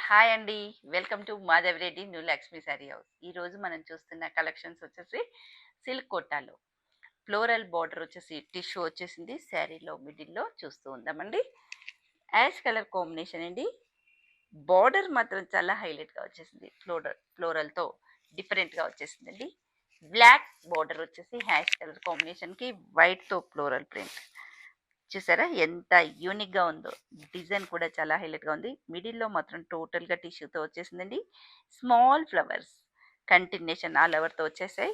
Hi అండి. Welcome to Madhavi Reddy new Lakshmi sari house. ఈరోజు మనం చూస్తున్న కలెక్షన్స్ వచ్చేసి సిల్క్ కోటాలో ఫ్లోరల్ బార్డర్ వచ్చేసి టిష్యూ వచ్చేసింది. శారీలో మిడిల్లో చూస్తూ ఉందామండి. యాష్ కలర్ కాంబినేషన్ అండి. బార్డర్ మాత్రం చాలా హైలైట్గా వచ్చేసింది. ఫ్లోరల్తో డిఫరెంట్గా వచ్చేసిందండి. బ్లాక్ బార్డర్ వచ్చేసి హ్యాష్ కలర్ కాంబినేషన్కి వైట్తో ఫ్లోరల్ ప్రింట్. చూసారా ఎంత యూనిక్గా ఉందో. డిజైన్ కూడా చాలా హైలైట్గా ఉంది. మిడిల్లో మాత్రం టోటల్గా టిష్యూతో వచ్చేసిందండి. స్మాల్ ఫ్లవర్స్ కంటిన్యూషన్ ఆల్ ఓవర్తో వచ్చేసాయి.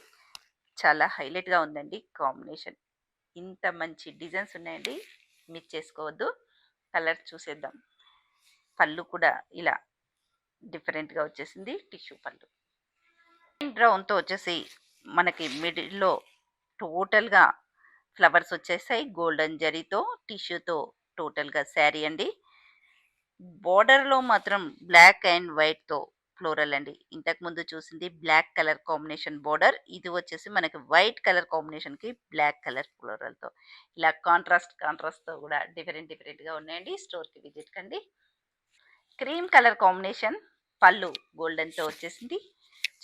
చాలా హైలైట్గా ఉందండి కాంబినేషన్. ఇంత మంచి డిజైన్స్ ఉన్నాయండి, మిస్ చేసుకోవద్దు. కలర్ చూసేద్దాం. పళ్ళు కూడా ఇలా డిఫరెంట్గా వచ్చేసింది. టిష్యూ పళ్ళు బ్రౌన్తో వచ్చేసి మనకి మిడిల్లో టోటల్గా ఫ్లవర్స్ వచ్చేసాయి. గోల్డెన్ జరీతో టిష్యూతో టోటల్గా శారీ అండి. బోర్డర్లో మాత్రం బ్లాక్ అండ్ వైట్తో ఫ్లోరల్ అండి. ఇంతకుముందు చూసింది బ్లాక్ కలర్ కాంబినేషన్ బోర్డర్, ఇది వచ్చేసి మనకి వైట్ కలర్ కాంబినేషన్కి బ్లాక్ కలర్ ఫ్లోరల్తో ఇలా కాంట్రాస్ట్తో కూడా డిఫరెంట్గా ఉన్నాయండి. స్టోర్కి విజిట్ కండి. క్రీమ్ కలర్ కాంబినేషన్ పళ్ళు గోల్డెన్తో వచ్చేసింది.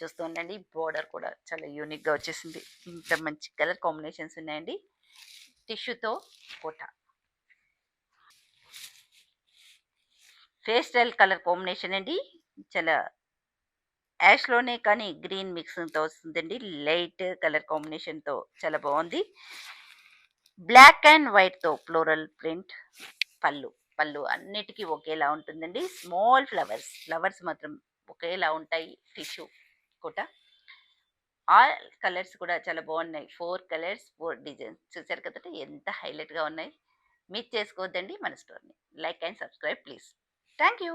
చూస్తూ ఉండండి. బోర్డర్ కూడా చాలా యూనిక్గా వచ్చేసింది. ఇంత మంచి కలర్ కాంబినేషన్స్ ఉన్నాయండి. టిష్యూతో కోట పేస్టల్ కలర్ కాంబినేషన్ అండి. చాలా యాష్లోనే కానీ గ్రీన్ మిక్సింగ్తో వస్తుందండి. లైట్ కలర్ కాంబినేషన్తో చాలా బాగుంది. బ్లాక్ అండ్ వైట్తో ఫ్లోరల్ ప్రింట్. పళ్ళు అన్నిటికీ ఒకేలా ఉంటుందండి. స్మాల్ ఫ్లవర్స్ మాత్రం ఒకేలా ఉంటాయి. టిష్యూ కోట ఆల్ కలర్స్ కూడా చాలా బాగున్నాయి. 4 కలర్స్ 4 డిజైన్స్ చూసారు కదా ఎంత హైలైట్గా ఉన్నాయి. మిస్ చేసుకోవద్దండి మన స్టోర్ని. Like and subscribe please. Thank you.